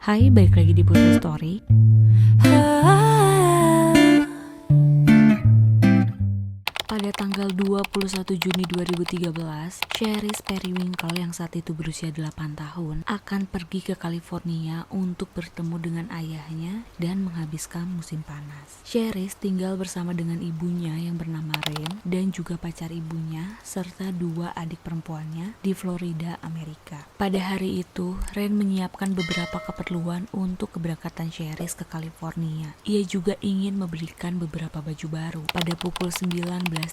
Hai, balik lagi di Putri Story. Pada tanggal 21 Juni 2013, Cherise Periwinkle yang saat itu berusia 8 tahun akan pergi ke California untuk bertemu dengan ayahnya dan menghabiskan musim panas. Cherise tinggal bersama dengan ibunya yang bernama Ren dan juga pacar ibunya serta 2 adik perempuannya di Florida, Amerika. Pada hari itu, Ren menyiapkan beberapa keperluan untuk keberangkatan Cherise ke California. Ia juga ingin membelikan beberapa baju baru. Pada pukul 19:30,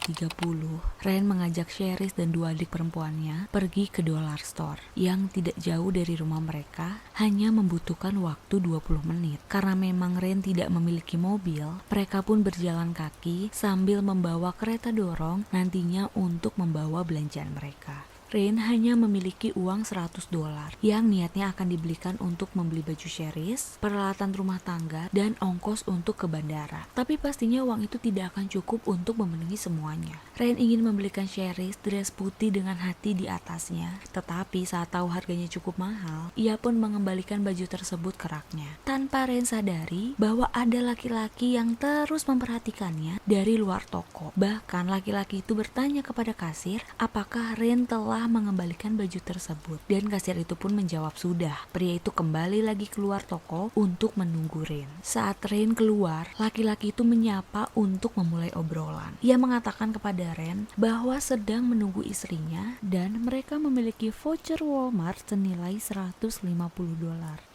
Ren mengajak Cherise dan 2 adik perempuannya pergi ke dollar store yang tidak jauh dari rumah mereka, hanya membutuhkan waktu 20 menit. Karena memang Ren tidak memiliki mobil, mereka pun berjalan kaki sambil membawa kereta dorong nantinya untuk membawa belanjaan mereka. Ren hanya memiliki uang $100 yang niatnya akan dibelikan untuk membeli baju Cherise, peralatan rumah tangga, dan ongkos untuk ke bandara. Tapi pastinya uang itu tidak akan cukup untuk memenuhi semuanya. Ren ingin membelikan Cherise dress putih dengan hati di atasnya, tetapi saat tahu harganya cukup mahal, ia pun mengembalikan baju tersebut ke raknya. Tanpa Ren sadari bahwa ada laki-laki yang terus memperhatikannya dari luar toko. Bahkan laki-laki itu bertanya kepada kasir apakah Ren telah mengembalikan baju tersebut, dan kasir itu pun menjawab sudah. Pria itu kembali lagi keluar toko untuk menunggu Ren. Saat Ren keluar, laki-laki itu menyapa untuk memulai obrolan. Ia mengatakan kepada Ren bahwa sedang menunggu istrinya dan mereka memiliki voucher Walmart senilai $150.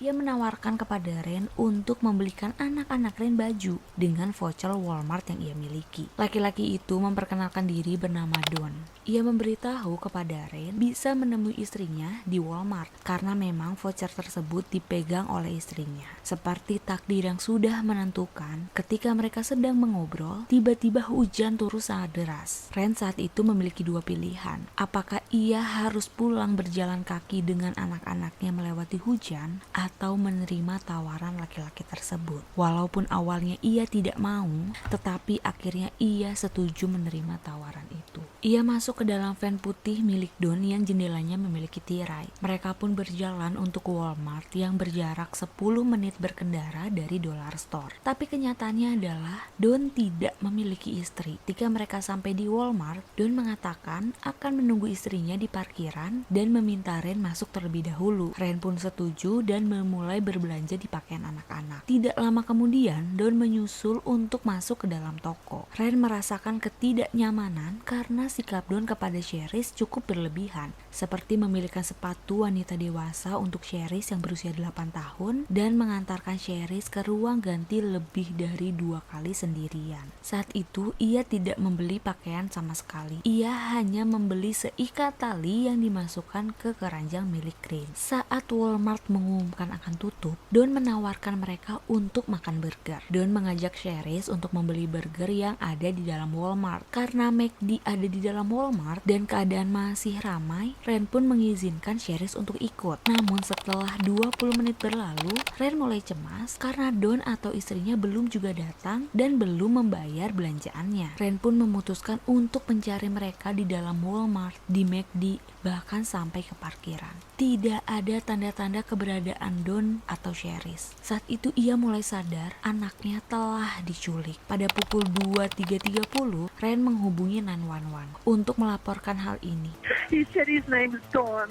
Ia menawarkan kepada Ren untuk membelikan anak-anak Ren baju dengan voucher Walmart yang ia miliki. Laki-laki itu memperkenalkan diri bernama Don. Ia memberitahu kepada Ren bisa menemui istrinya di Walmart karena memang voucher tersebut dipegang oleh istrinya. Seperti takdir yang sudah menentukan, ketika mereka sedang mengobrol, tiba-tiba hujan turun sangat deras. Ren saat itu memiliki 2 pilihan. Apakah ia harus pulang berjalan kaki dengan anak-anaknya melewati hujan atau menerima tawaran laki-laki tersebut. Walaupun awalnya ia tidak mau, tetapi akhirnya ia setuju menerima tawaran itu. Ia masuk ke dalam van putih milik Don yang jendelanya memiliki tirai. Mereka pun berjalan untuk ke Walmart yang berjarak 10 menit berkendara dari dollar store. Tapi kenyataannya adalah Don tidak memiliki istri. Ketika mereka sampai di Walmart, Don mengatakan akan menunggu istrinya di parkiran dan meminta Ren masuk terlebih dahulu. Ren pun setuju dan memulai berbelanja di pakaian anak-anak. Tidak lama kemudian, Don menyusul untuk masuk ke dalam toko. Ren merasakan ketidaknyamanan karena sikap Don kepada Cherise cukup berlebihan, seperti memilihkan sepatu wanita dewasa untuk Cherise yang berusia 8 tahun dan mengantarkan Cherise ke ruang ganti lebih dari 2 kali sendirian. Saat itu ia tidak membeli pakaian sama sekali. Ia hanya membeli seikat tali yang dimasukkan ke keranjang milik Ren. Saat Walmart mengumumkan akan tutup, Don menawarkan mereka untuk makan burger. Don mengajak Cherise untuk membeli burger yang ada di dalam Walmart. Karena McD ada di dalam Walmart dan keadaan masih ramai, Ren pun mengizinkan Cherise untuk ikut. Namun setelah 20 menit berlalu, Ren mulai cemas karena Don atau istrinya belum juga datang dan belum membayar belanjaannya. Ren pun memutuskan untuk mencari mereka di dalam Walmart, di McD, bahkan sampai ke parkiran. Tidak ada tanda-tanda keberadaan Don atau Cherise. Saat itu ia mulai sadar anaknya telah diculik. Pada pukul 23.30, Ren menghubungi 911 untuk melaporkan hal ini. He said his name is Dawn.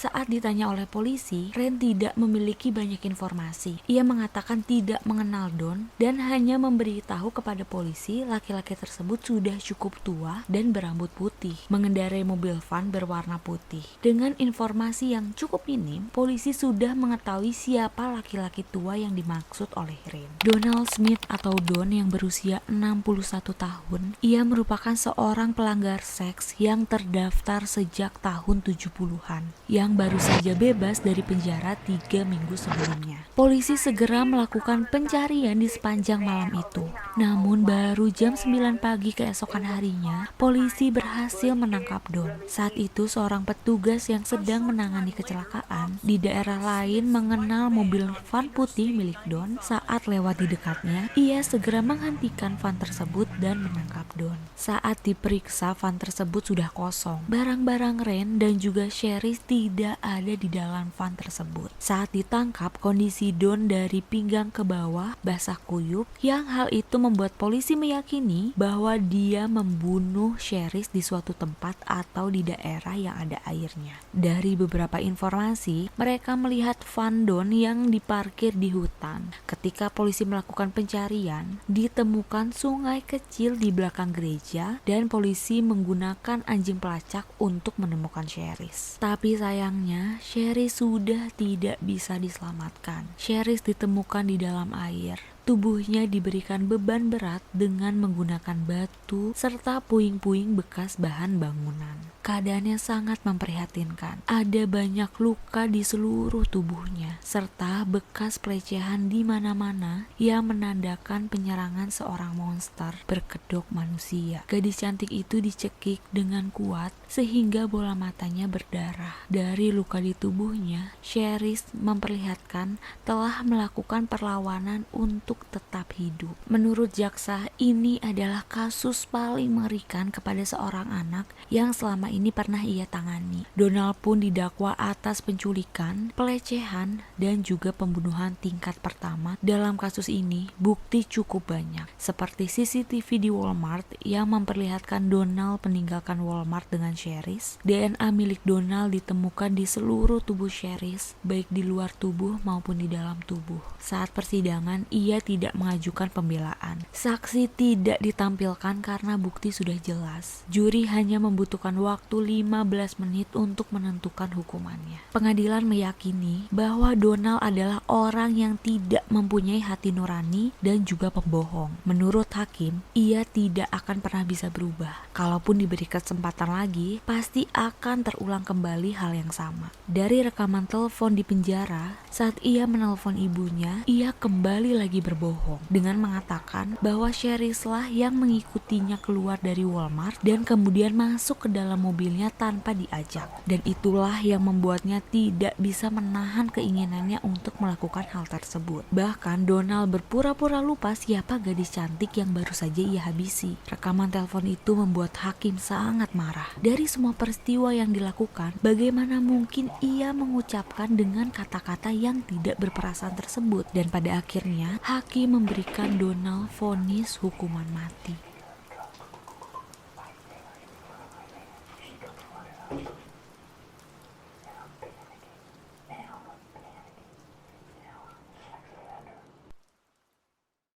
Saat ditanya oleh polisi, Ren tidak memiliki banyak informasi. Ia mengatakan tidak mengenal Don dan hanya memberitahu kepada polisi laki-laki tersebut sudah cukup tua dan berambut putih, mengendarai mobil van berwarna putih. Dengan informasi yang cukup minim, polisi sudah mengetahui siapa laki-laki tua yang dimaksud oleh Ren. Donald Smith atau Don yang berusia 61 tahun, ia merupakan seorang pelanggar seks yang terdaftar sejak tahun 70-an, yang baru saja bebas dari penjara 3 minggu sebelumnya. Polisi segera melakukan pencarian di sepanjang malam itu. Namun baru jam 9 pagi keesokan harinya, polisi berhasil menangkap Don. Saat itu seorang petugas yang sedang menangani kecelakaan di daerah lain mengenal mobil van putih milik Don. Saat lewat di dekatnya, ia segera menghentikan van tersebut dan menangkap Don. Saat diperiksa, van tersebut sudah kosong. Barang-barang Ren dan juga Cherise Sherry tidak ada di dalam van tersebut. Saat ditangkap, kondisi Don dari pinggang ke bawah basah kuyup, yang hal itu membuat polisi meyakini bahwa dia membunuh Sherry di suatu tempat atau di daerah yang ada airnya. Dari beberapa informasi, mereka melihat van Don yang diparkir di hutan. Ketika polisi melakukan pencarian, ditemukan sungai kecil di belakang gereja dan polisi menggunakan anjing pelacak untuk menemukan Sherry. Tapi sayangnya, Sherry sudah tidak bisa diselamatkan. Sherry ditemukan di dalam air. Tubuhnya diberikan beban berat dengan menggunakan batu serta puing-puing bekas bahan bangunan. Keadaannya sangat memprihatinkan. Ada banyak luka di seluruh tubuhnya serta bekas pelecehan di mana-mana yang menandakan penyerangan seorang monster berkedok manusia. Gadis cantik itu dicekik dengan kuat sehingga bola matanya berdarah. Dari luka di tubuhnya, Sherry memperlihatkan telah melakukan perlawanan untuk tetap hidup. Menurut jaksa, ini adalah kasus paling mengerikan kepada seorang anak yang selama ini pernah ia tangani. Donald pun didakwa atas penculikan, pelecehan, dan juga pembunuhan tingkat pertama. Dalam kasus ini, bukti cukup banyak, seperti CCTV di Walmart yang memperlihatkan Donald meninggalkan Walmart dengan Sherry. DNA milik Donald ditemukan di seluruh tubuh Sherry, baik di luar tubuh maupun di dalam tubuh. Saat persidangan, ia tidak mengajukan pembelaan. Saksi tidak ditampilkan karena bukti sudah jelas. Juri hanya membutuhkan waktu 15 menit untuk menentukan hukumannya. Pengadilan meyakini bahwa Donald adalah orang yang tidak mempunyai hati nurani dan juga pembohong. Menurut hakim, ia tidak akan pernah bisa berubah. Kalaupun diberi kesempatan lagi, pasti akan terulang kembali hal yang sama. Dari rekaman telepon di penjara, saat ia menelpon ibunya, ia kembali lagi berbohong dengan mengatakan bahwa Sherry lah yang mengikutinya keluar dari Walmart dan kemudian masuk ke dalam mobilnya tanpa diajak. Dan itulah yang membuatnya tidak bisa menahan keinginannya untuk melakukan hal tersebut. Bahkan Donald berpura-pura lupa siapa gadis cantik yang baru saja ia habisi. Rekaman telepon itu membuat hakim sangat marah. Dari semua peristiwa yang dilakukan, bagaimana mungkin ia mengucapkan dengan kata-kata yang tidak berperasaan tersebut? Dan pada akhirnya, hakim memberikan Donald vonis hukuman mati.